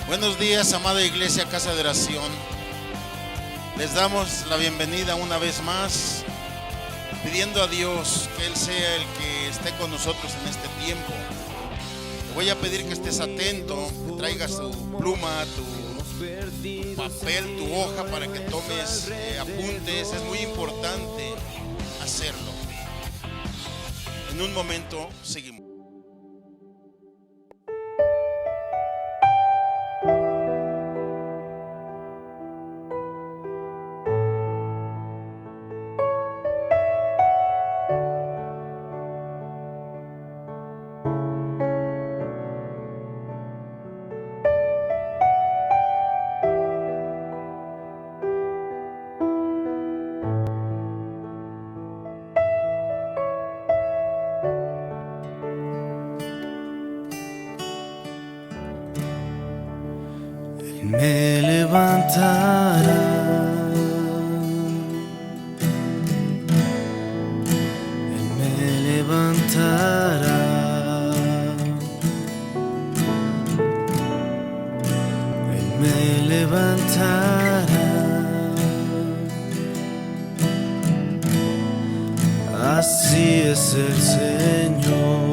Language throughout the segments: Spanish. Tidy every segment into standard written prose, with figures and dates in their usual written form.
Buenos días, amada iglesia, casa de oración. Les damos la bienvenida una vez más, pidiendo a Dios que Él sea el que esté con nosotros en este tiempo. Te voy a pedir que estés atento, que traigas tu pluma, tu papel, tu hoja para que tomes apuntes. Es muy importante hacerlo. En un momento seguimos. Me levantará, Él me levantará, Él me levantará. Así es el Señor.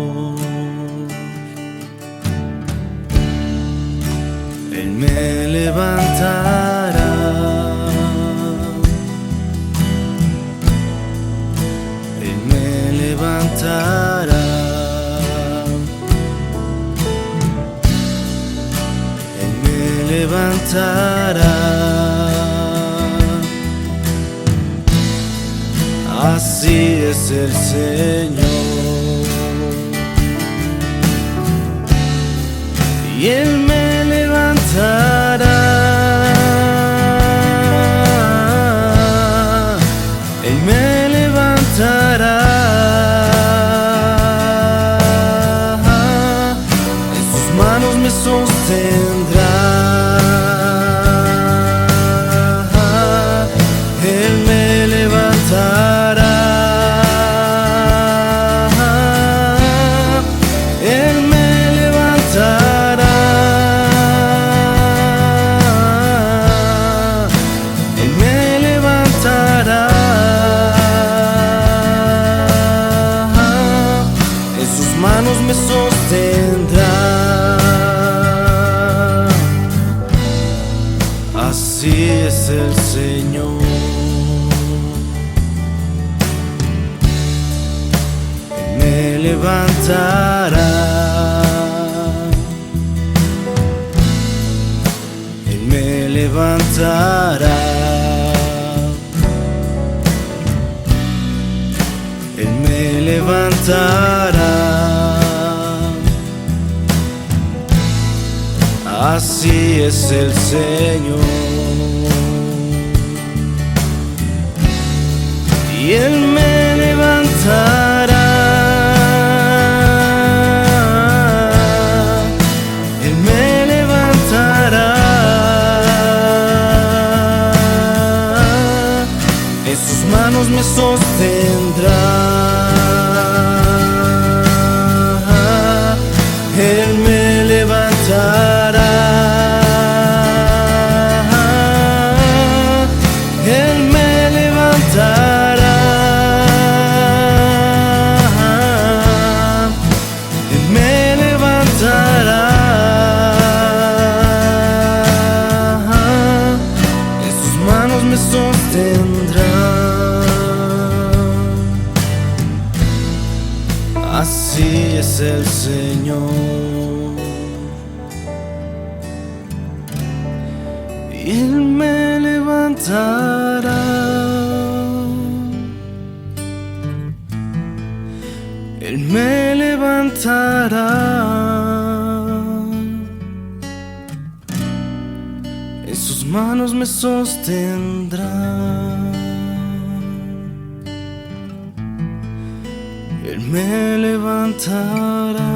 Él me levantará, Él me levantará, Él me levantará. Así es el Señor. Y Él me levantará, Él me levantará, en sus manos me sostendrá, Él me levantará. Me sostendrá. Así es el Señor. Él me levantará, Él me levantará, Él me levantará. Así es el Señor. Y Él me levantará, Él me levantará, en sus manos me sostendrá, Él me levantará. Me sostendrá. Así es el Señor. Y Él me levantará, Él me levantará, en sus manos me sostendrá, Él me levantará,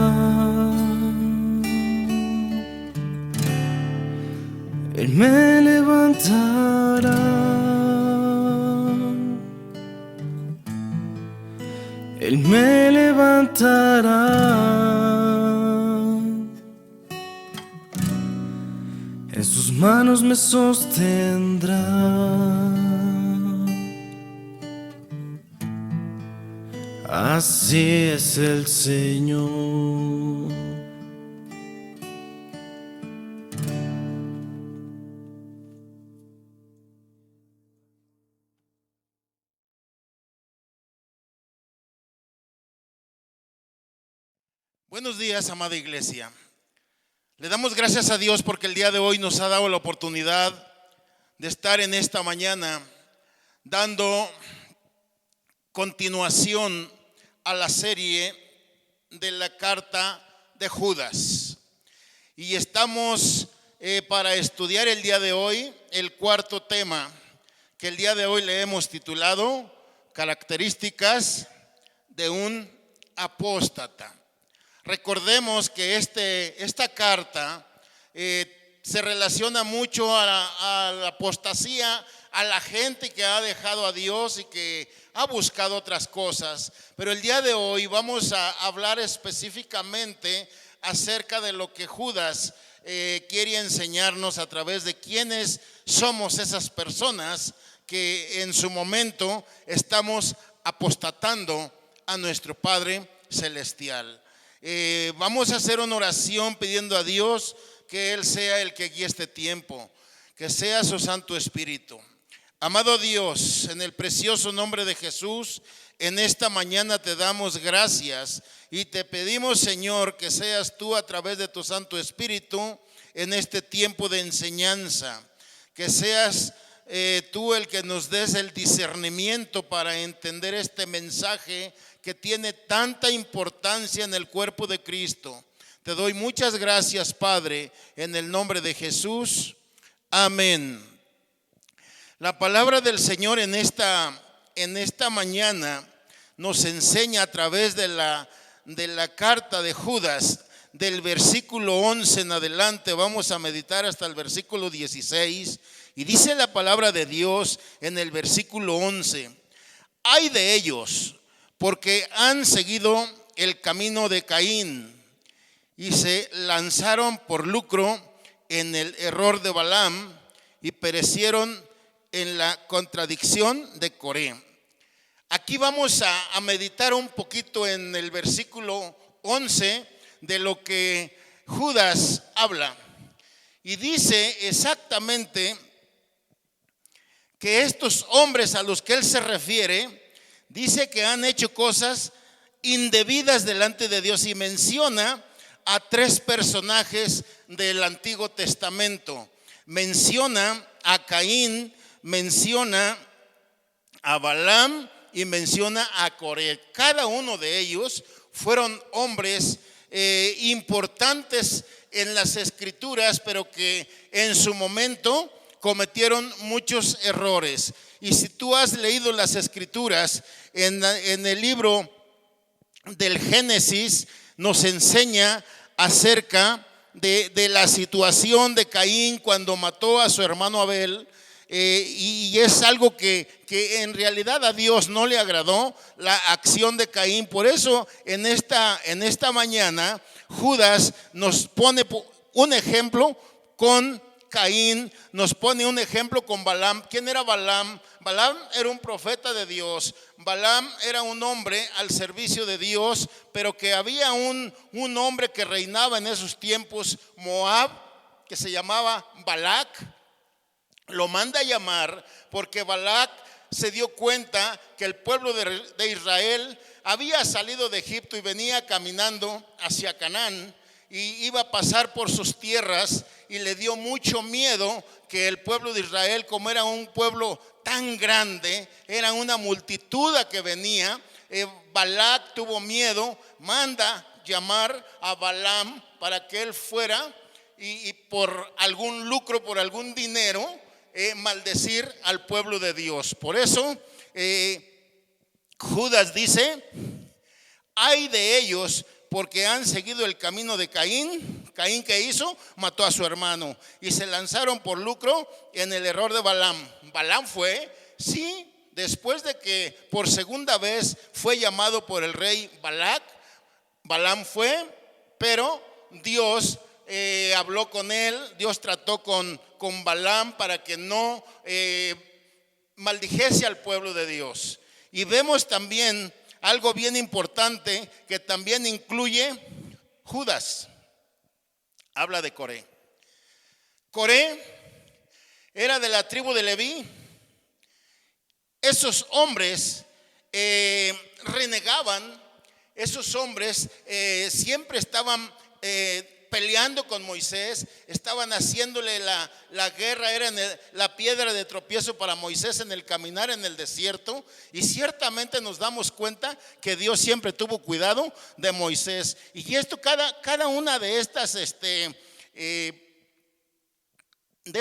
Él me levantará, Él me levantará, en sus manos me sostendrá. Así es el Señor. Buenos días, amada iglesia. Le damos gracias a Dios porque el día de hoy nos ha dado la oportunidad de estar en esta mañana dando continuación a la serie de la carta de Judas. Y estamos para estudiar el día de hoy el cuarto tema, que el día de hoy le hemos titulado Características de un apóstata. Recordemos que esta carta se relaciona mucho a la apostasía, a la gente que ha dejado a Dios y que ha buscado otras cosas. Pero el día de hoy vamos a hablar específicamente acerca de lo que Judas quiere enseñarnos a través de quiénes somos esas personas que en su momento estamos apostatando a nuestro Padre Celestial. Vamos a hacer una oración pidiendo a Dios que Él sea el que guíe este tiempo, que sea su Santo Espíritu. Amado Dios, en el precioso nombre de Jesús, en esta mañana te damos gracias y te pedimos, Señor, que seas tú a través de tu Santo Espíritu en este tiempo de enseñanza, que seas tú el que nos des el discernimiento para entender este mensaje que tiene tanta importancia en el cuerpo de Cristo. Te doy muchas gracias, Padre, en el nombre de Jesús. Amén. La palabra del Señor en esta mañana nos enseña a través de la carta de Judas, del versículo 11 en adelante. Vamos a meditar hasta el versículo 16. Y dice la palabra de Dios en el versículo 11: ay de ellos, porque han seguido el camino de Caín y se lanzaron por lucro en el error de Balaam y perecieron en la contradicción de Coré. Aquí vamos a meditar un poquito en el versículo 11 de lo que Judas habla. Y dice exactamente que estos hombres a los que él se refiere, dice que han hecho cosas indebidas delante de Dios y menciona a tres personajes del Antiguo Testamento. Menciona a Caín, menciona a Balaam y menciona a Coré. Cada uno de ellos fueron hombres importantes en las Escrituras, pero que en su momento cometieron muchos errores. Y si tú has leído las Escrituras en el libro del Génesis, nos enseña acerca de la situación de Caín cuando mató a su hermano Abel. Y es algo que en realidad a Dios no le agradó la acción de Caín. Por eso en esta mañana Judas nos pone un ejemplo con Caín, nos pone un ejemplo con Balaam. ¿Quién era Balaam? Balaam era un profeta de Dios. Balaam era un hombre al servicio de Dios, pero que había un hombre que reinaba en esos tiempos, Moab, que se llamaba Balac. Lo manda a llamar porque Balac se dio cuenta que el pueblo de Israel había salido de Egipto y venía caminando hacia Canaán y iba a pasar por sus tierras, y le dio mucho miedo que el pueblo de Israel, como era un pueblo tan grande, era una multitud a que venía, Balac tuvo miedo, manda llamar a Balaam para que él fuera y por algún lucro, por algún dinero, maldecir al pueblo de Dios. Por eso Judas dice: ay de ellos, porque han seguido el camino de Caín. Caín, ¿qué hizo? Mató a su hermano y se lanzaron por lucro en el error de Balaam. Balaam fue, sí, después de que por segunda vez fue llamado por el rey Balac. Balaam fue, pero Dios habló con él, Dios trató con Balaam para que no maldijese al pueblo de Dios. Y vemos también algo bien importante que también incluye Judas. Habla de Coré. Coré era de la tribu de Leví. Esos hombres renegaban, esos hombres siempre estaban peleando con Moisés, estaban haciéndole la guerra, eran la piedra de tropiezo para Moisés en el caminar en el desierto. Y ciertamente nos damos cuenta que Dios siempre tuvo cuidado de Moisés. Y esto, cada una de estas de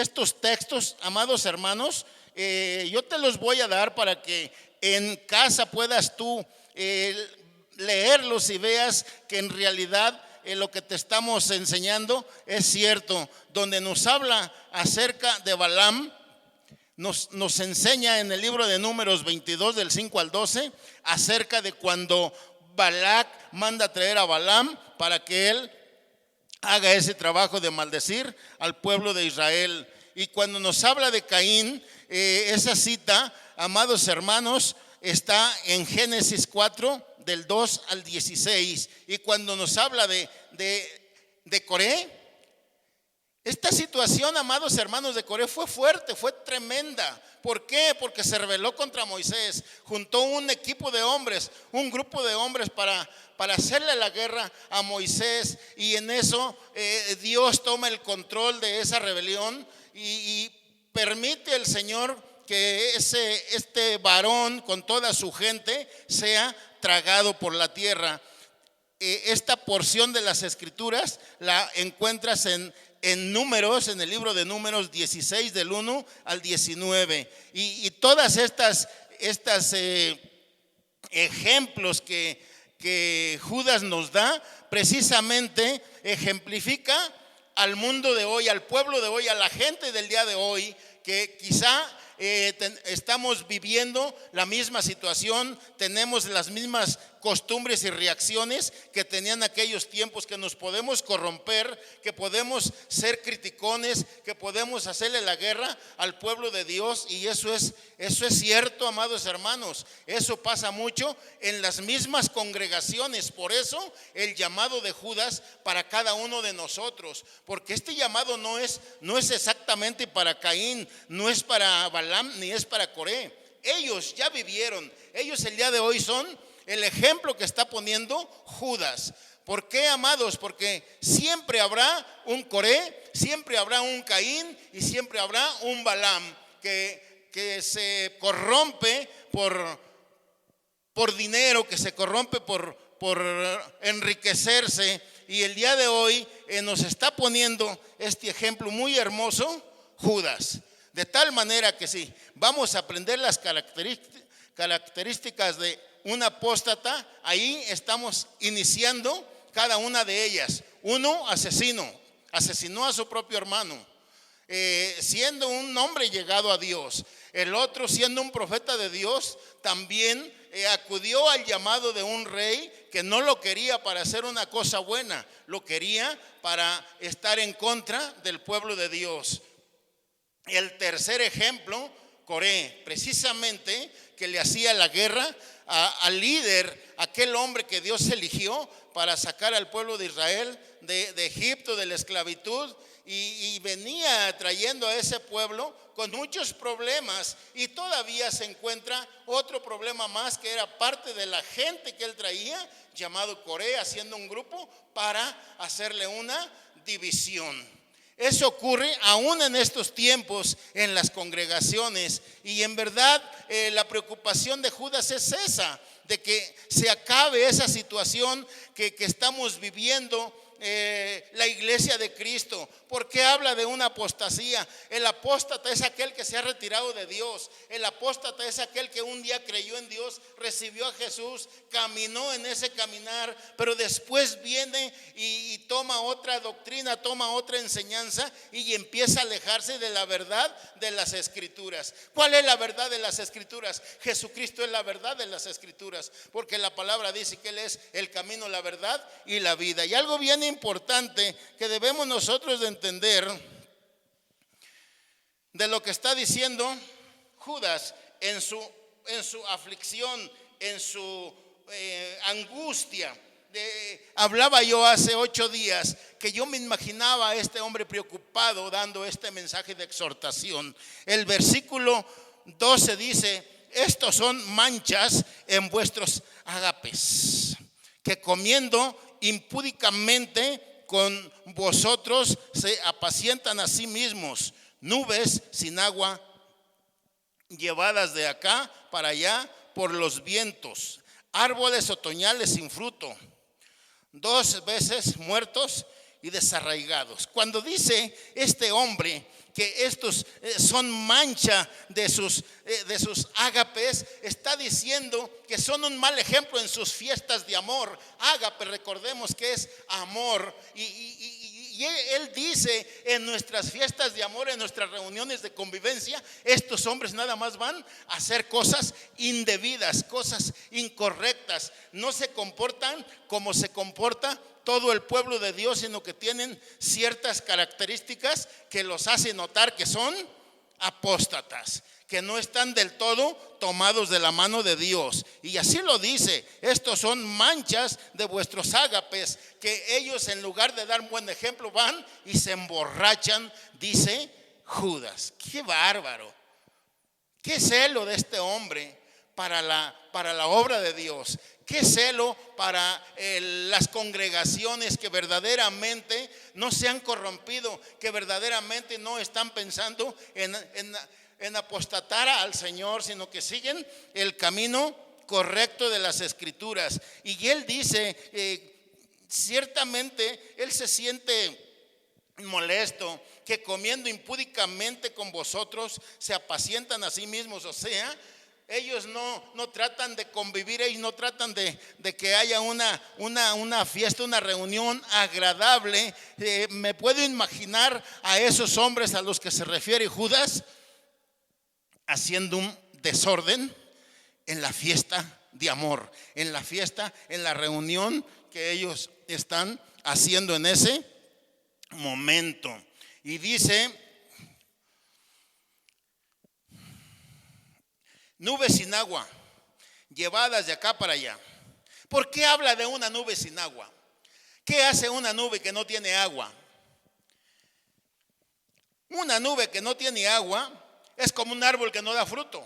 estos textos, amados hermanos, yo te los voy a dar para que en casa puedas tú leerlos y veas que en realidad lo que te estamos enseñando es cierto. Donde nos habla acerca de Balaam, nos enseña en el libro de Números 22 del 5 al 12 acerca de cuando Balac manda traer a Balaam para que él haga ese trabajo de maldecir al pueblo de Israel. Y cuando nos habla de Caín, esa cita, amados hermanos, está en Génesis 4 del 2 al 16. Y cuando nos habla de Coré, esta situación, amados hermanos, de Coré fue fuerte, fue tremenda. ¿Por qué? Porque se rebeló contra Moisés, juntó un equipo de hombres, un grupo de hombres para hacerle la guerra a Moisés. Y en eso Dios toma el control de esa rebelión y permite el Señor que este varón con toda su gente sea tragado por la tierra. Esta porción de las escrituras la encuentras en Números, en el libro de Números 16 del 1 al 19. Y todas estas ejemplos que Judas nos da, precisamente ejemplifica al mundo de hoy, al pueblo de hoy, a la gente del día de hoy, que quizá estamos viviendo la misma situación, tenemos las mismas costumbres y reacciones que tenían aquellos tiempos, que nos podemos corromper, que podemos ser criticones, que podemos hacerle la guerra al pueblo de Dios. Y eso es cierto, amados hermanos. Eso pasa mucho en las mismas congregaciones. Por eso el llamado de Judas para cada uno de nosotros, porque este llamado no es exactamente para Caín, no es para Balaam, ni es para Coré. Ellos ya vivieron, ellos el día de hoy son el ejemplo que está poniendo Judas. ¿Por qué, amados? Porque siempre habrá un Coré, siempre habrá un Caín y siempre habrá un Balaam que se corrompe por dinero, que se corrompe por enriquecerse. Y el día de hoy nos está poniendo este ejemplo muy hermoso, Judas. De tal manera que sí, vamos a aprender las características de un apóstata. Ahí estamos iniciando cada una de ellas. Uno, asesinó a su propio hermano, siendo un hombre llegado a Dios. El otro, siendo un profeta de Dios, también acudió al llamado de un rey que no lo quería para hacer una cosa buena, lo quería para estar en contra del pueblo de Dios. El tercer ejemplo, Coré, precisamente que le hacía la guerra al líder, aquel hombre que Dios eligió para sacar al pueblo de Israel de Egipto, de la esclavitud, y venía trayendo a ese pueblo con muchos problemas. Y todavía se encuentra otro problema más, que era parte de la gente que él traía, llamado Coré, haciendo un grupo para hacerle una división. Eso ocurre aún en estos tiempos en las congregaciones. Y en verdad la preocupación de Judas es esa, de que se acabe esa situación que estamos viviendo la iglesia de Cristo. Porque habla de una apostasía. El apóstata es aquel que se ha retirado de Dios. El apóstata es aquel que un día creyó en Dios, recibió a Jesús, caminó en ese caminar, pero después viene y toma otra doctrina, toma otra enseñanza y empieza a alejarse de la verdad de las escrituras. ¿Cuál es la verdad de las escrituras? Jesucristo es la verdad de las escrituras, porque la palabra dice que Él es el camino, la verdad y la vida. Y algo bien importante que debemos nosotros de entender de lo que está diciendo Judas en su aflicción, en su angustia. Hablaba yo hace 8 días que yo me imaginaba a este hombre preocupado dando este mensaje de exhortación. El versículo 12 dice: estos son manchas en vuestros ágapes, que comiendo impúdicamente con vosotros se apacientan a sí mismos, nubes sin agua, llevadas de acá para allá por los vientos, árboles otoñales sin fruto, 2 veces muertos y desarraigados. Cuando dice este hombre que estos son mancha de sus ágapes, está diciendo que son un mal ejemplo en sus fiestas de amor. Ágape, recordemos que es amor, y él dice: en nuestras fiestas de amor, en nuestras reuniones de convivencia, estos hombres nada más van a hacer cosas indebidas, cosas incorrectas. No se comportan como se comporta todo el pueblo de Dios, sino que tienen ciertas características que los hacen notar que son apóstatas, que no están del todo tomados de la mano de Dios. Y así lo dice: estos son manchas de vuestros ágapes, que ellos en lugar de dar un buen ejemplo van y se emborrachan, dice Judas. Qué bárbaro, qué celo de este hombre para la obra de Dios. Qué celo para las congregaciones que verdaderamente no se han corrompido, que verdaderamente no están pensando en apostatar al Señor, sino que siguen el camino correcto de las Escrituras. Y él dice, ciertamente él se siente molesto, que comiendo impúdicamente con vosotros se apacientan a sí mismos. O sea, ellos no tratan de convivir, ellos no tratan de que haya una fiesta, una reunión agradable. Me puedo imaginar a esos hombres a los que se refiere Judas haciendo un desorden en la fiesta de amor, en la fiesta, en la reunión que ellos están haciendo en ese momento. Y dice: nubes sin agua, llevadas de acá para allá. ¿Por qué habla de una nube sin agua? ¿Qué hace una nube que no tiene agua? Una nube que no tiene agua es como un árbol que no da fruto.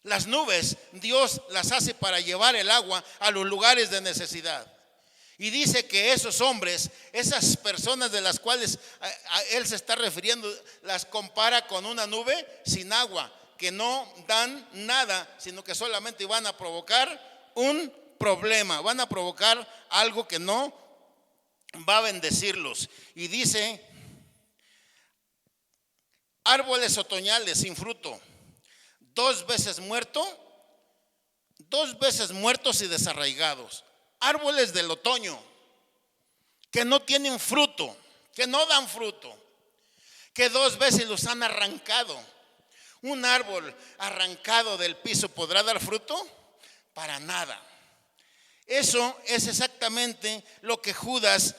Las nubes Dios las hace para llevar el agua a los lugares de necesidad. Y dice que esos hombres, esas personas de las cuales él se está refiriendo, las compara con una nube sin agua, que no dan nada, sino que solamente van a provocar un problema, van a provocar algo que no va a bendecirlos. Y dice: árboles otoñales sin fruto, 2 veces muertos y desarraigados. Árboles del otoño que no tienen fruto, que no dan fruto, que 2 veces los han arrancado. Un árbol arrancado del piso, ¿podrá dar fruto? Para nada. Eso es exactamente lo que Judas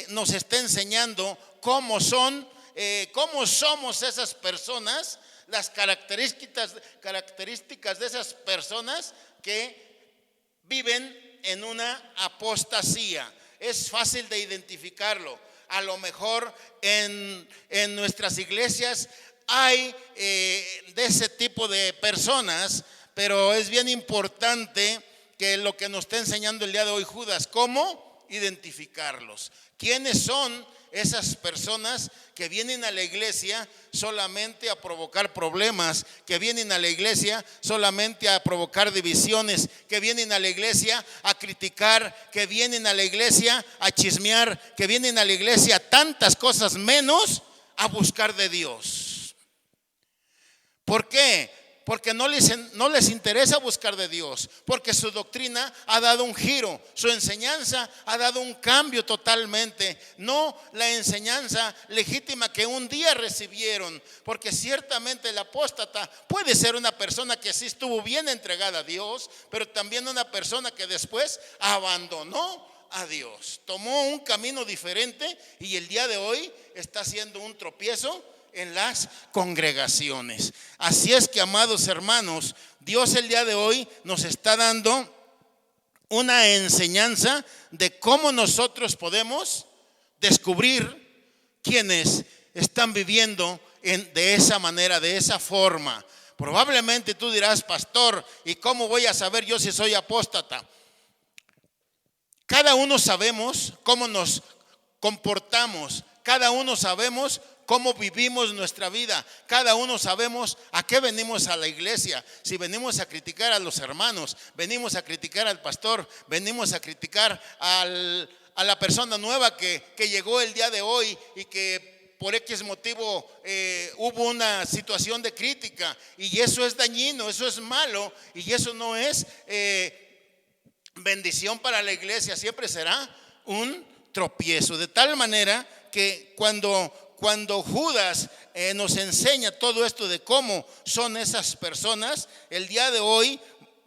nos está enseñando, cómo somos esas personas, las características de esas personas que viven en una apostasía. Es fácil de identificarlo. A lo mejor en nuestras iglesias hay de ese tipo de personas, pero es bien importante que lo que nos está enseñando el día de hoy Judas, cómo identificarlos. ¿Quiénes son esas personas que vienen a la iglesia solamente a provocar problemas, que vienen a la iglesia solamente a provocar divisiones, que vienen a la iglesia a criticar, que vienen a la iglesia a chismear, que vienen a la iglesia a tantas cosas menos a buscar de Dios? ¿Por qué? Porque no les interesa buscar de Dios, porque su doctrina ha dado un giro, su enseñanza ha dado un cambio totalmente, no la enseñanza legítima que un día recibieron. Porque ciertamente el apóstata puede ser una persona que sí estuvo bien entregada a Dios, pero también una persona que después abandonó a Dios, tomó un camino diferente y el día de hoy está haciendo un tropiezo en las congregaciones. Así es que, amados hermanos, Dios el día de hoy nos está dando una enseñanza de cómo nosotros podemos descubrir quienes están viviendo de esa manera, de esa forma. Probablemente tú dirás: pastor, ¿y cómo voy a saber yo si soy apóstata? Cada uno sabemos cómo nos comportamos, cada uno sabemos cómo vivimos nuestra vida, cada uno sabemos a qué venimos a la iglesia. Si venimos a criticar a los hermanos, venimos a criticar al pastor, venimos a criticar a la persona nueva que llegó el día de hoy y que por X motivo hubo una situación de crítica, y eso es dañino, eso es malo, y eso no es bendición para la iglesia. Siempre será un tropiezo. De tal manera que cuando Judas nos enseña todo esto de cómo son esas personas, el día de hoy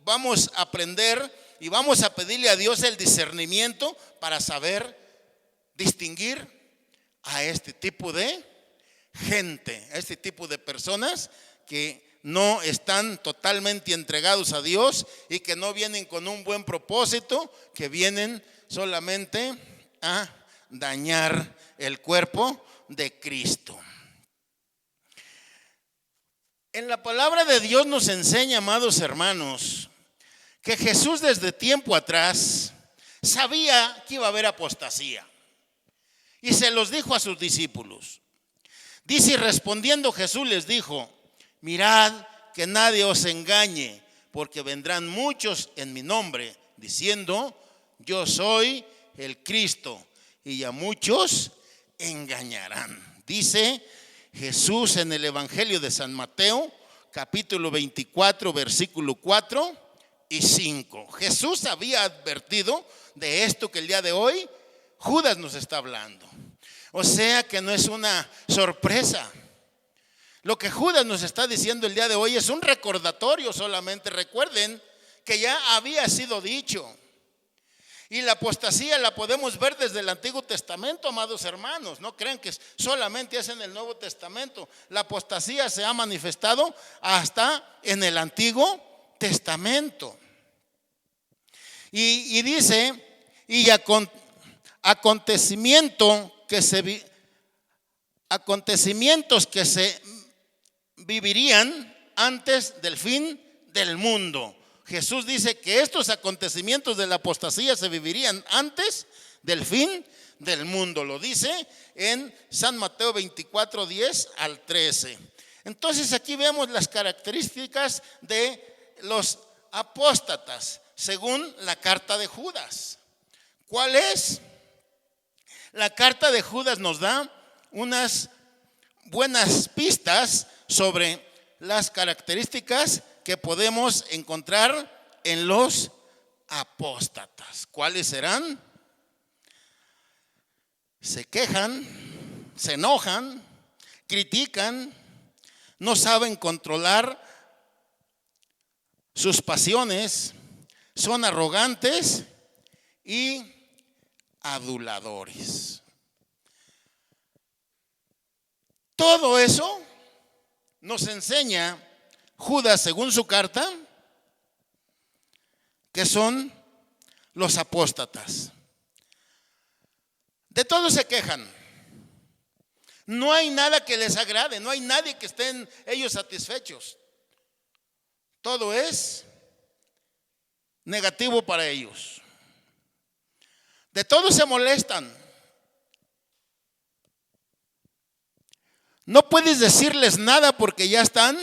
vamos a aprender y vamos a pedirle a Dios el discernimiento para saber distinguir a este tipo de gente, a este tipo de personas que no están totalmente entregados a Dios y que no vienen con un buen propósito, que vienen solamente a dañar el cuerpo de Cristo. En la palabra de Dios nos enseña, amados hermanos, que Jesús desde tiempo atrás sabía que iba a haber apostasía y se los dijo a sus discípulos. Dice: y respondiendo Jesús les dijo: mirad que nadie os engañe, porque vendrán muchos en mi nombre diciendo: yo soy el Cristo, y a muchos engañarán. Dice Jesús en el Evangelio de San Mateo, capítulo 24, versículo 4 y 5. Jesús había advertido de esto que el día de hoy Judas nos está hablando. O sea que no es una sorpresa. Lo que Judas nos está diciendo el día de hoy es un recordatorio solamente. Recuerden que ya había sido dicho. Y la apostasía la podemos ver desde el Antiguo Testamento, amados hermanos. No crean que solamente es en el Nuevo Testamento. La apostasía se ha manifestado hasta en el Antiguo Testamento. Y dice: y acontecimientos que se vivirían antes del fin del mundo. Jesús dice que estos acontecimientos de la apostasía se vivirían antes del fin del mundo. Lo dice en San Mateo 24, 10 al 13. Entonces aquí vemos las características de los apóstatas según la carta de Judas. ¿Cuál es? La carta de Judas nos da unas buenas pistas sobre las características que podemos encontrar en los apóstatas. ¿Cuáles serán? Se quejan, se enojan, critican, no saben controlar sus pasiones, son arrogantes y aduladores. Todo eso nos enseña Judas, según su carta, que son los apóstatas. De todo se quejan. No hay nada que les agrade, no hay nadie que estén ellos satisfechos. Todo es negativo para ellos. De todo se molestan. No puedes decirles nada porque ya están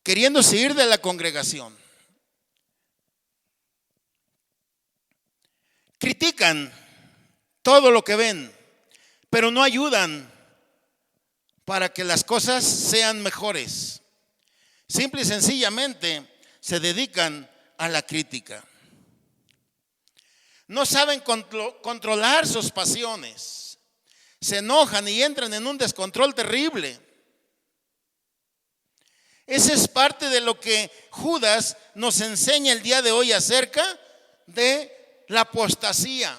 queriéndose ir de la congregación. Critican todo lo que ven, pero no ayudan para que las cosas sean mejores. Simple y sencillamente se dedican a la crítica. No saben controlar sus pasiones. Se enojan y entran en un descontrol terrible. Esa es parte de lo que Judas nos enseña el día de hoy acerca de la apostasía.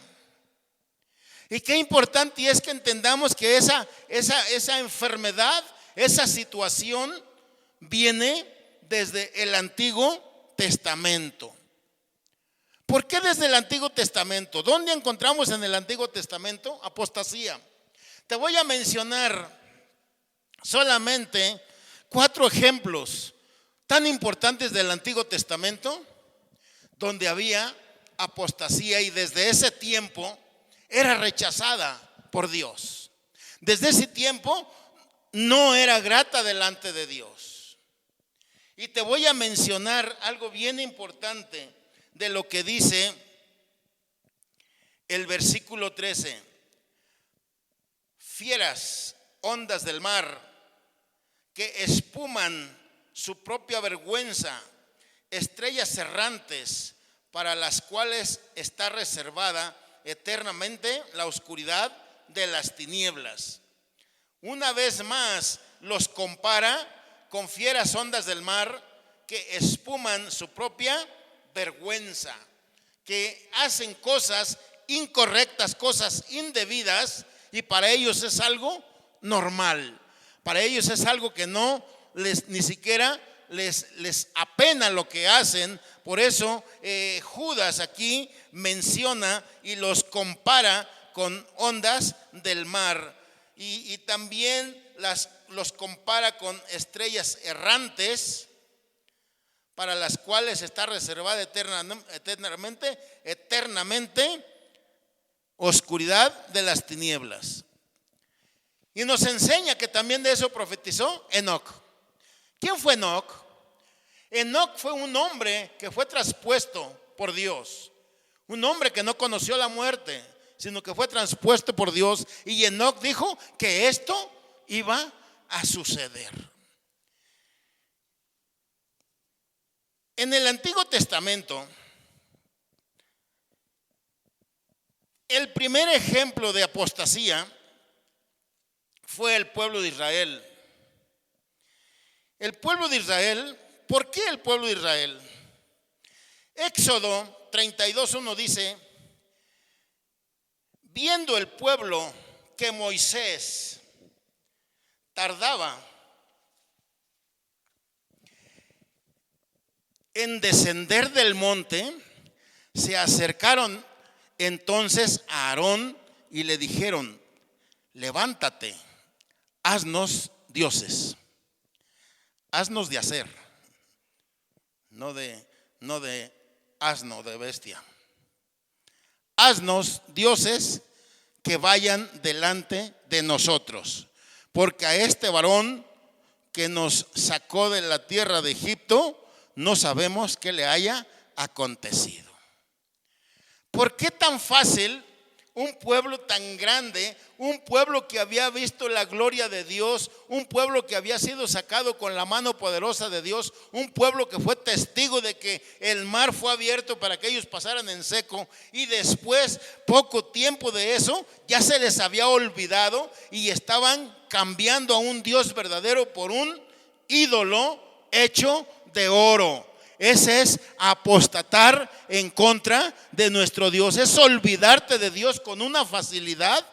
Y qué importante es que entendamos que esa enfermedad, esa situación viene desde el Antiguo Testamento. ¿Por qué desde el Antiguo Testamento? ¿Dónde encontramos en el Antiguo Testamento apostasía? Te voy a mencionar solamente 4 ejemplos tan importantes del Antiguo Testamento donde había apostasía y desde ese tiempo era rechazada por Dios. Desde ese tiempo no era grata delante de Dios. Y te voy a mencionar algo bien importante de lo que dice el versículo 13. Fieras ondas del mar que espuman su propia vergüenza, estrellas errantes para las cuales está reservada eternamente la oscuridad de las tinieblas. Una vez más los compara con fieras ondas del mar que espuman su propia vergüenza, que hacen cosas incorrectas, cosas indebidas, y para ellos es algo normal. Para ellos es algo que no les ni siquiera les apena lo que hacen. Por eso Judas aquí menciona y los compara con ondas del mar, y también los compara con estrellas errantes para las cuales está reservada eternamente oscuridad de las tinieblas. Y nos enseña que también de eso profetizó Enoc. ¿Quién fue Enoc? Enoc fue un hombre que fue traspuesto por Dios, un hombre que no conoció la muerte, sino que fue traspuesto por Dios. Y Enoc dijo que esto iba a suceder. En el Antiguo Testamento, el primer ejemplo de apostasía fue el pueblo de Israel. El pueblo de Israel, ¿por qué el pueblo de Israel? Éxodo 32:1 dice: viendo el pueblo que Moisés tardaba en descender del monte, se acercaron entonces a Aarón y le dijeron: levántate, haznos dioses. Haznos de hacer, no de asno, de bestia. Haznos dioses que vayan delante de nosotros, porque a este varón que nos sacó de la tierra de Egipto no sabemos qué le haya acontecido. ¿Por qué tan fácil un pueblo tan grande, un pueblo que había visto la gloria de Dios, un pueblo que había sido sacado con la mano poderosa de Dios, un pueblo que fue testigo de que el mar fue abierto para que ellos pasaran en seco, y después, poco tiempo de eso, ya se les había olvidado y estaban cambiando a un Dios verdadero por un ídolo hecho de oro? Ese es apostatar en contra de nuestro Dios, es olvidarte de Dios con una facilidad.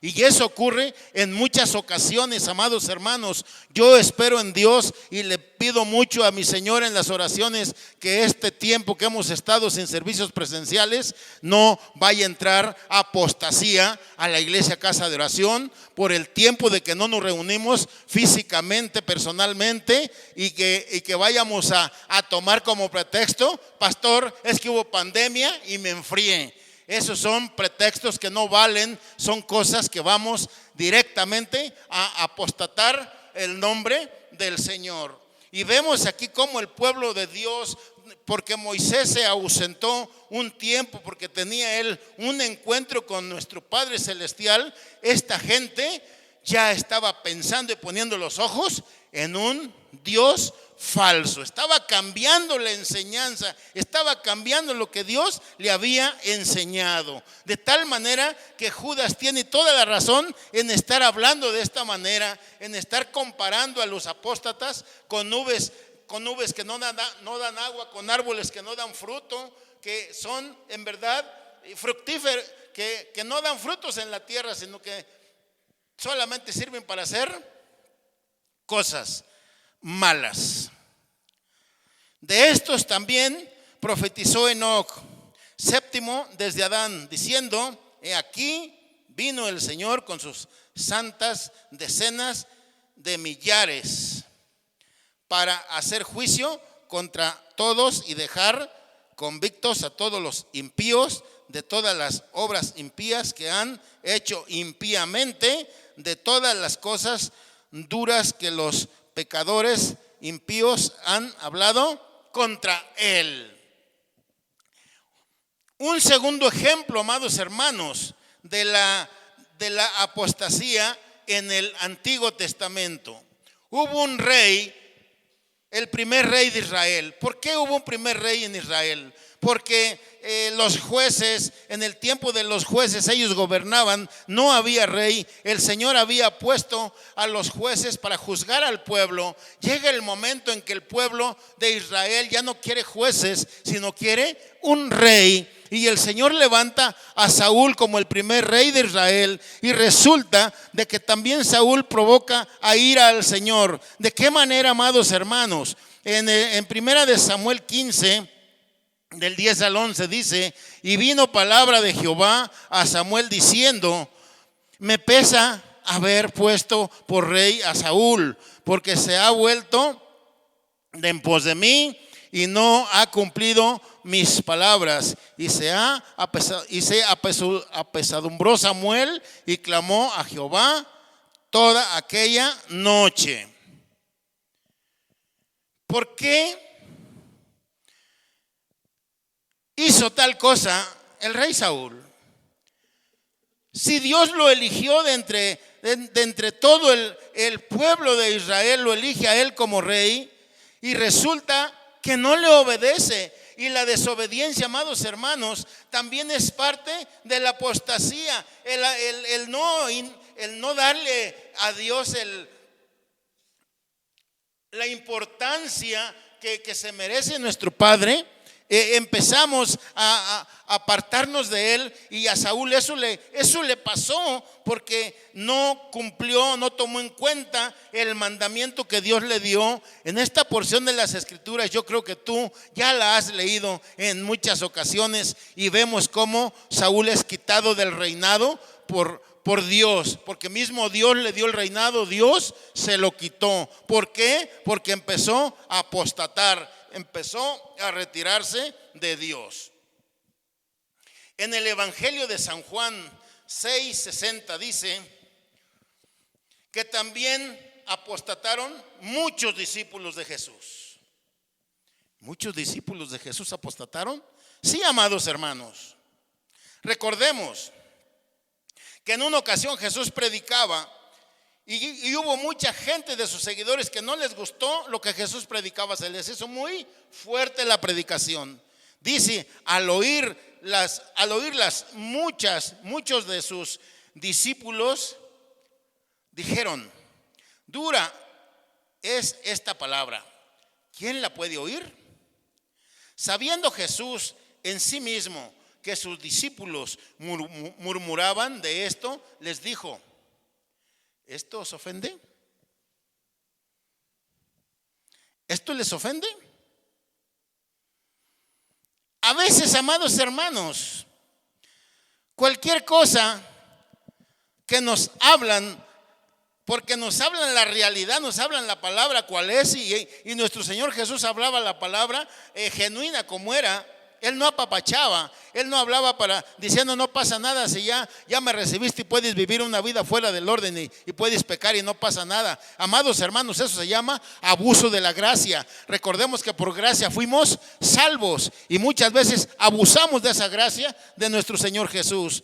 Y eso ocurre en muchas ocasiones, amados hermanos. Yo espero en Dios y le pido mucho a mi Señor en las oraciones que este tiempo que hemos estado sin servicios presenciales no vaya a entrar apostasía a la iglesia Casa de Oración por el tiempo de que no nos reunimos físicamente, personalmente, y que vayamos a tomar como pretexto: pastor, es que hubo pandemia y me enfrié. Esos son pretextos que no valen, son cosas que vamos directamente a apostatar el nombre del Señor. Y vemos aquí cómo el pueblo de Dios, porque Moisés se ausentó un tiempo, porque tenía él un encuentro con nuestro Padre Celestial, esta gente ya estaba pensando y poniendo los ojos en un Dios falso. Estaba cambiando la enseñanza, estaba cambiando lo que Dios le había enseñado, de tal manera que Judas tiene toda la razón en estar hablando de esta manera, en estar comparando a los apóstatas con nubes que no dan agua, con árboles que no dan fruto, que son en verdad fructíferos, que no dan frutos en la tierra, sino que solamente sirven para hacer cosas malas. De estos también profetizó Enoc, séptimo desde Adán, diciendo: he aquí vino el Señor con sus santas decenas de millares para hacer juicio contra todos y dejar convictos a todos los impíos de todas las obras impías que han hecho impíamente, de todas las cosas duras que los pecadores impíos han hablado contra él. Un segundo ejemplo, amados hermanos, de la apostasía en el Antiguo Testamento. Hubo un rey, el primer rey de Israel. ¿Por qué hubo un primer rey en Israel? Porque los jueces, en el tiempo de los jueces, ellos gobernaban, no había rey. El Señor había puesto a los jueces para juzgar al pueblo. Llega el momento en que el pueblo de Israel ya no quiere jueces, sino quiere un rey. Y el Señor levanta a Saúl como el primer rey de Israel. Y resulta de que también Saúl provoca a ira al Señor. ¿De qué manera, amados hermanos? En primera de Samuel 15, del 10 al 11 dice: y vino palabra de Jehová a Samuel diciendo: me pesa haber puesto por rey a Saúl, porque se ha vuelto de en pos de mí y no ha cumplido mis palabras. Y se apesadumbró Samuel y clamó a Jehová toda aquella noche. ¿Por qué hizo tal cosa el rey Saúl? Si Dios lo eligió de entre todo el pueblo de Israel, lo elige a él como rey, y resulta que no le obedece. Y la desobediencia, amados hermanos, también es parte de la apostasía. El no darle a Dios la importancia que se merece nuestro Padre. Empezamos a apartarnos de él, y a Saúl eso le pasó porque no cumplió, no tomó en cuenta el mandamiento que Dios le dio. En esta porción de las Escrituras, yo creo que tú ya la has leído en muchas ocasiones, y vemos cómo Saúl es quitado del reinado por Dios, porque mismo Dios le dio el reinado, Dios se lo quitó. ¿Por qué? Porque empezó a apostatar, empezó a retirarse de Dios. En el Evangelio de San Juan 6:60 dice que también apostataron muchos discípulos de Jesús. ¿Muchos discípulos de Jesús apostataron? Sí, amados hermanos. Recordemos que en una ocasión Jesús predicaba, y hubo mucha gente de sus seguidores que no les gustó lo que Jesús predicaba. Se les hizo muy fuerte la predicación. Dice, al oírlas muchos de sus discípulos dijeron: dura es esta palabra, ¿quién la puede oír? Sabiendo Jesús en sí mismo que sus discípulos murmuraban de esto, les dijo: ¿esto os ofende? ¿Esto les ofende? A veces, amados hermanos, cualquier cosa que nos hablan, porque nos hablan la realidad, nos hablan la palabra cual es, y nuestro Señor Jesús hablaba la palabra genuina como era. Él no apapachaba, él no hablaba diciendo no pasa nada, si ya me recibiste y puedes vivir una vida fuera del orden y puedes pecar y no pasa nada. Amados hermanos, eso se llama abuso de la gracia. Recordemos que por gracia fuimos salvos, y muchas veces abusamos de esa gracia de nuestro Señor Jesús.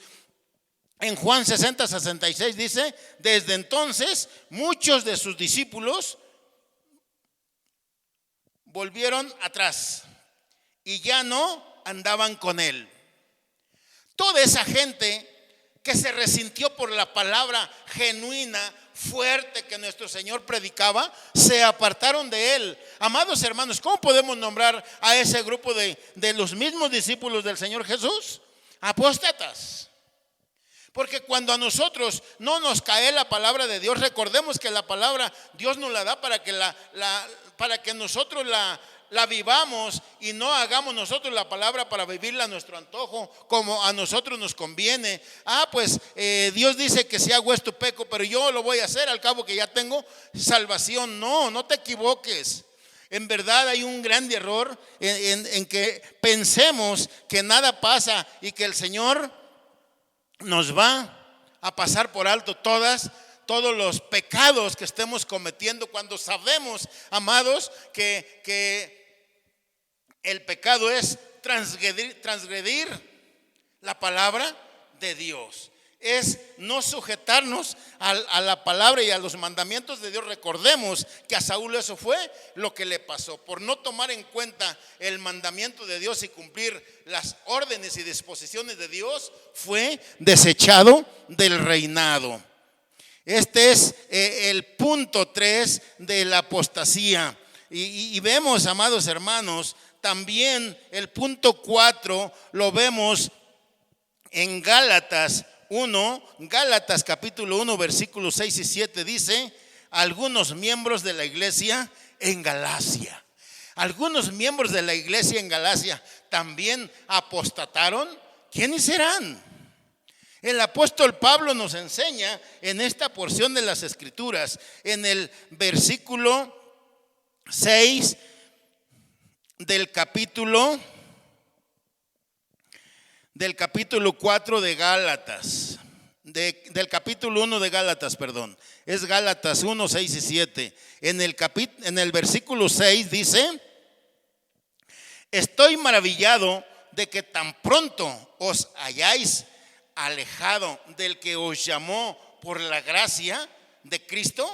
En Juan 60:66 dice: desde entonces muchos de sus discípulos volvieron atrás y ya no andaban con él. Toda esa gente que se resintió por la palabra genuina, fuerte que nuestro Señor predicaba, se apartaron de él. Amados hermanos, ¿cómo podemos nombrar a ese grupo de los mismos discípulos del Señor Jesús? apóstatas. Porque cuando a nosotros no nos cae la palabra de Dios, recordemos que la palabra Dios nos la da para que, para que nosotros la vivamos y no hagamos nosotros la palabra para vivirla a nuestro antojo, como a nosotros nos conviene. Pues Dios dice que si hago esto peco, pero yo lo voy a hacer al cabo que ya tengo salvación. No te equivoques. En verdad hay un gran error en que pensemos que nada pasa y que el Señor nos va a pasar por alto todos los pecados que estemos cometiendo, cuando sabemos, amados, que el pecado es transgredir la palabra de Dios. Es no sujetarnos a la palabra y a los mandamientos de Dios. Recordemos que a Saúl eso fue lo que le pasó. Por no tomar en cuenta el mandamiento de Dios y cumplir las órdenes y disposiciones de Dios, fue desechado del reinado. Este es el punto 3 de la apostasía. Y vemos, amados hermanos, también el punto 4 lo vemos en Gálatas capítulo 1, versículos 6 y 7. Dice: algunos miembros de la iglesia en Galacia. Algunos miembros de la iglesia en Galacia también apostataron. ¿Quiénes serán? El apóstol Pablo nos enseña en esta porción de las Escrituras, en el versículo 6 del capítulo 4 de Gálatas, del capítulo 1 de Gálatas, perdón. Es Gálatas 1, 6 y 7. En el versículo 6 dice: estoy maravillado de que tan pronto os hayáis alejado del que os llamó por la gracia de Cristo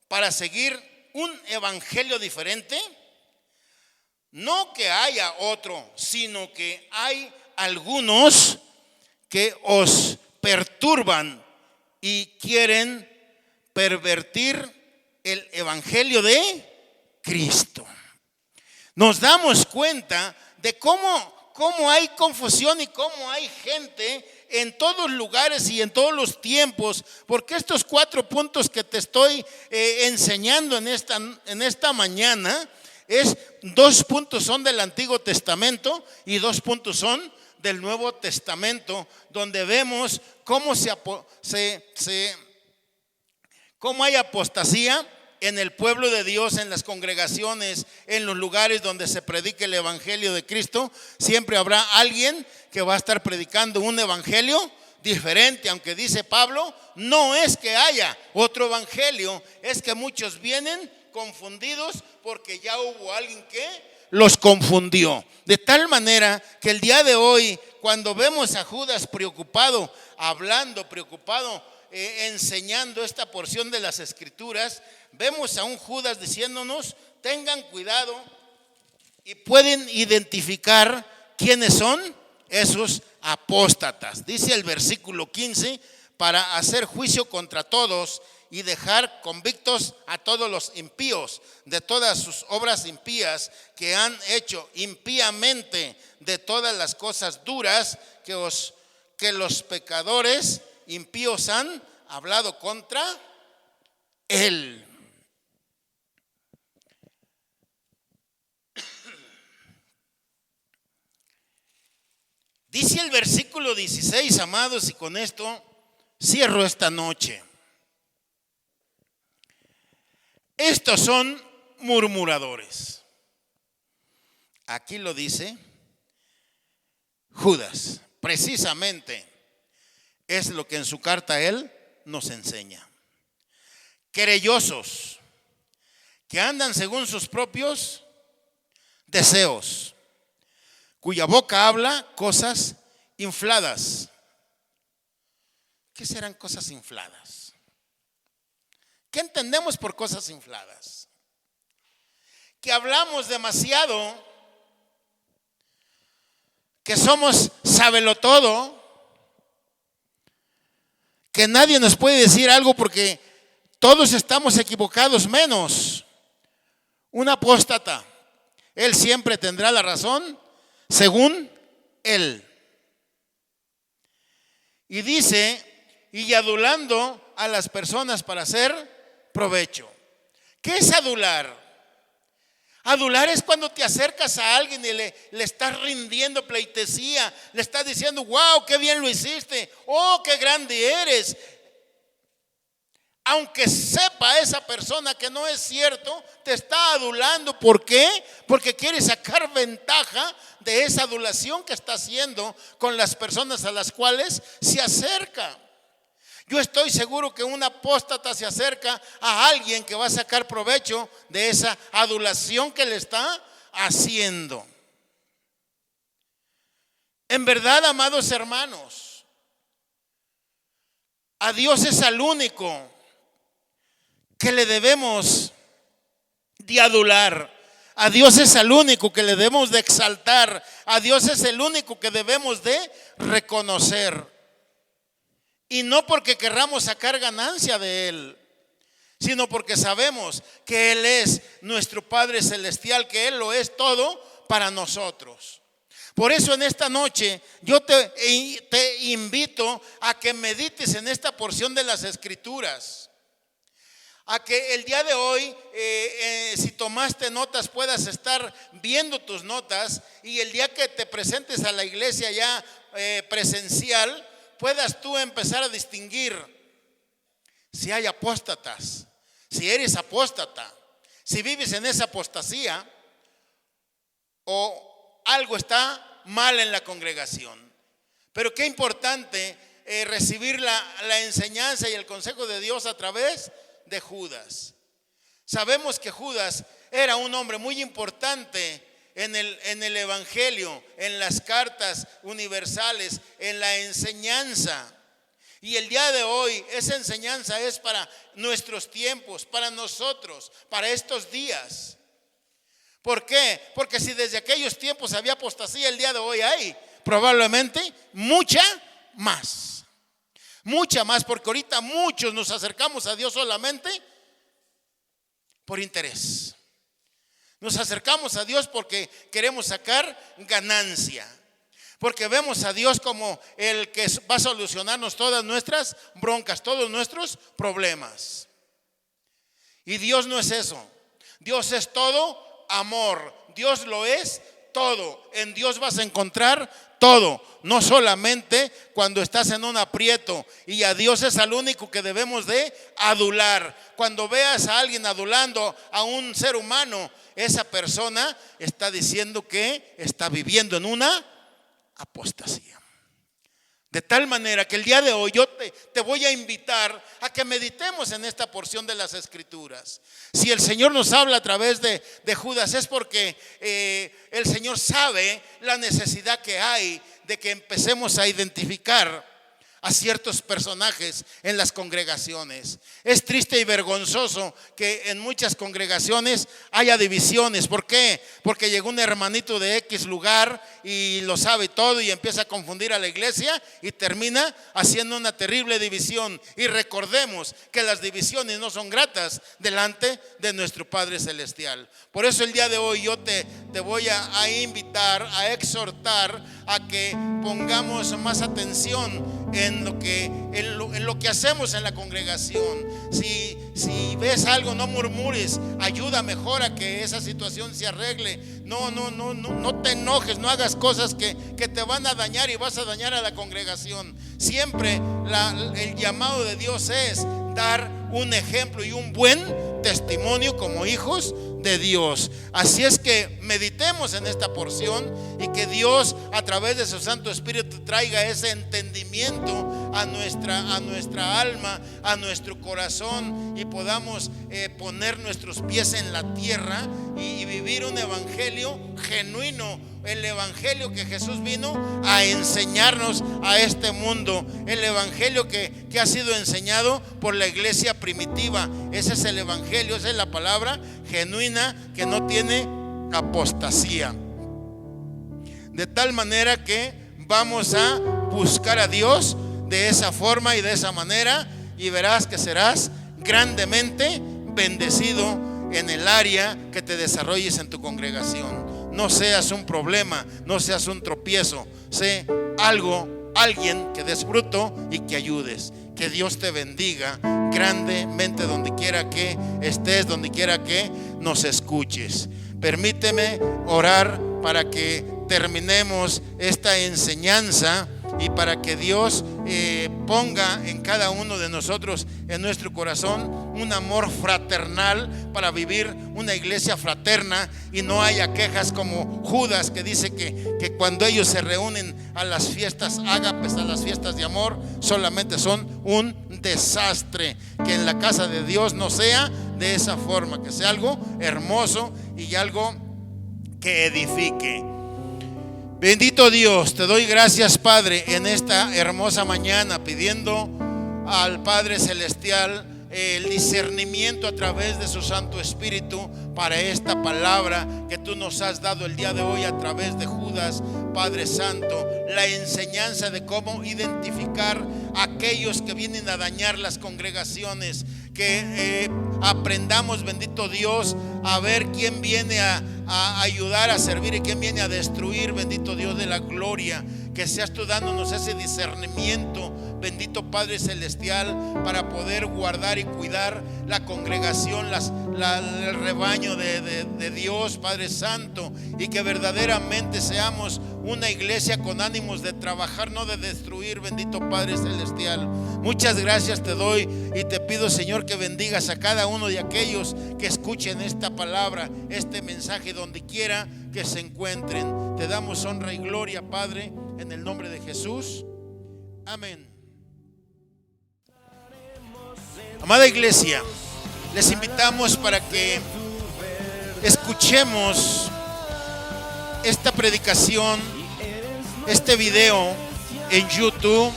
para seguir un evangelio diferente. No que haya otro, sino que hay algunos que os perturban y quieren pervertir el evangelio de Cristo. Nos damos cuenta de cómo hay confusión y cómo hay gente en todos lugares y en todos los tiempos, porque estos 4 puntos que te estoy enseñando en esta mañana, 2 puntos son del Antiguo Testamento y 2 puntos son del Nuevo Testamento, donde vemos cómo hay apostasía en el pueblo de Dios, en las congregaciones, en los lugares donde se predica el evangelio de Cristo. Siempre habrá alguien que va a estar predicando un evangelio diferente, aunque dice Pablo, no es que haya otro evangelio, es que muchos vienen confundidos porque ya hubo alguien que los confundió. De tal manera que el día de hoy, cuando vemos a Judas preocupado, enseñando esta porción de las Escrituras, vemos a un Judas diciéndonos: tengan cuidado, y pueden identificar quiénes son esos apóstatas. Dice el versículo 15: para hacer juicio contra todos y dejar convictos a todos los impíos de todas sus obras impías que han hecho impíamente, de todas las cosas duras que los pecadores impíos han hablado contra él. Dice el versículo 16, amados, y con esto cierro esta noche: estos son murmuradores. Aquí lo dice Judas, precisamente es lo que en su carta él nos enseña. Querellosos, que andan según sus propios deseos, cuya boca habla cosas infladas. ¿Qué serán cosas infladas? ¿Qué entendemos por cosas infladas? Que hablamos demasiado, que somos sabelotodo, que nadie nos puede decir algo porque todos estamos equivocados menos un apóstata. Él siempre tendrá la razón según él. Y dice, y adulando a las personas para hacer provecho. ¿Qué es adular? Adular es cuando te acercas a alguien y le estás rindiendo pleitesía, le estás diciendo, wow, qué bien lo hiciste, oh, qué grande eres. Aunque sepa esa persona que no es cierto, te está adulando. ¿Por qué? Porque quiere sacar ventaja de esa adulación que está haciendo con las personas a las cuales se acerca. Yo estoy seguro que un apóstata se acerca a alguien que va a sacar provecho de esa adulación que le está haciendo. En verdad, amados hermanos, a Dios es al único que le debemos de adular. A Dios es al único que le debemos de exaltar. A Dios es el único que debemos de reconocer. Y no porque querramos sacar ganancia de Él, sino porque sabemos que Él es nuestro Padre Celestial, que Él lo es todo para nosotros. Por eso en esta noche yo te invito a que medites en esta porción de las Escrituras. A que el día de hoy, si tomaste notas, puedas estar viendo tus notas, y el día que te presentes a la iglesia ya presencial, puedas tú empezar a distinguir si hay apóstatas, si eres apóstata, si vives en esa apostasía o algo está mal en la congregación. Pero qué importante recibir la enseñanza y el consejo de Dios a través de Judas. Sabemos que Judas era un hombre muy importante en el evangelio, en las cartas universales, en la enseñanza. Y el día de hoy esa enseñanza es para nuestros tiempos, para nosotros, para estos días. ¿Por qué? Porque si desde aquellos tiempos había apostasía, el día de hoy hay probablemente mucha más. Mucha más, porque ahorita muchos nos acercamos a Dios solamente por interés. Nos acercamos a Dios porque queremos sacar ganancia, porque vemos a Dios como el que va a solucionarnos todas nuestras broncas, todos nuestros problemas. Y Dios no es eso. Dios es todo amor. Dios lo es todo. En Dios vas a encontrar todo, no solamente cuando estás en un aprieto. Y a Dios es al único que debemos de adular. Cuando veas a alguien adulando a un ser humano, esa persona está diciendo que está viviendo en una apostasía. De tal manera que el día de hoy yo te voy a invitar a que meditemos en esta porción de las Escrituras. Si el Señor nos habla a través de Judas, es porque el Señor sabe la necesidad que hay de que empecemos a identificar a ciertos personajes en las congregaciones. Es triste y vergonzoso que en muchas congregaciones haya divisiones. ¿Por qué? Porque llegó un hermanito de X lugar y lo sabe todo y empieza a confundir a la iglesia y termina haciendo una terrible división. Y recordemos que las divisiones no son gratas delante de nuestro Padre Celestial. Por eso el día de hoy yo te voy a invitar, a exhortar a que pongamos más atención en lo que hacemos en la congregación. Si ves algo, no murmures, ayuda mejor a que esa situación se arregle. No te enojes, no hagas cosas que te van a dañar y vas a dañar a la congregación. Siempre el llamado de Dios es dar un ejemplo y un buen testimonio como hijos de Dios. Así es que meditemos en esta porción y que Dios a través de su Santo Espíritu traiga ese entendimiento a nuestra alma, a nuestro corazón, y podamos poner nuestros pies en la tierra y vivir un evangelio genuino, el evangelio que Jesús vino a enseñarnos a este mundo, el evangelio que ha sido enseñado por la iglesia primitiva. Ese es el evangelio, esa es la palabra genuina que no tiene apostasía. De tal manera que vamos a buscar a Dios de esa forma y de esa manera, y verás que serás grandemente bendecido en el área que te desarrolles en tu congregación. No seas un problema, no seas un tropiezo, sé algo alguien que des fruto y que ayudes. Que Dios te bendiga grandemente donde quiera que estés, donde quiera que nos escuches. Permíteme orar para que terminemos esta enseñanza y para que Dios ponga en cada uno de nosotros, en nuestro corazón, un amor fraternal para vivir una iglesia fraterna y no haya quejas como Judas, que dice que cuando ellos se reúnen a las fiestas ágapes, a las fiestas de amor, solamente son un desastre. Que en la casa de Dios no sea de esa forma, que sea algo hermoso y algo que edifique. Bendito Dios, te doy gracias, Padre, en esta hermosa mañana, pidiendo al Padre Celestial el discernimiento a través de su Santo Espíritu para esta palabra que tú nos has dado el día de hoy a través de Judas. Padre Santo, la enseñanza de cómo identificar a aquellos que vienen a dañar las congregaciones, que aprendamos, bendito Dios, a ver quién viene a ayudar, a servir y quién viene a destruir, bendito Dios de la gloria. Que seas tú dándonos ese discernimiento, bendito Padre Celestial, para poder guardar y cuidar la congregación, el rebaño de Dios, Padre Santo, y que verdaderamente seamos una iglesia con ánimos de trabajar, no de destruir, bendito Padre Celestial. Muchas gracias te doy y te pido, Señor, que bendigas a cada uno de aquellos que escuchen esta palabra, este mensaje, donde quiera que se encuentren. Te damos honra y gloria, Padre, en el nombre de Jesús. Amén. Amada iglesia, les invitamos para que escuchemos esta predicación, este video en YouTube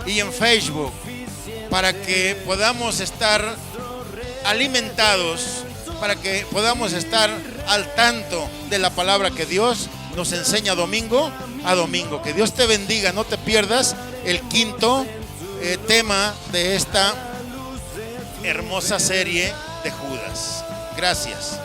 y en Facebook, para que podamos estar alimentados, para que podamos estar al tanto de la palabra que Dios nos enseña domingo a domingo. Que Dios te bendiga, no te pierdas el quinto tema de esta hermosa serie de Judas. Gracias.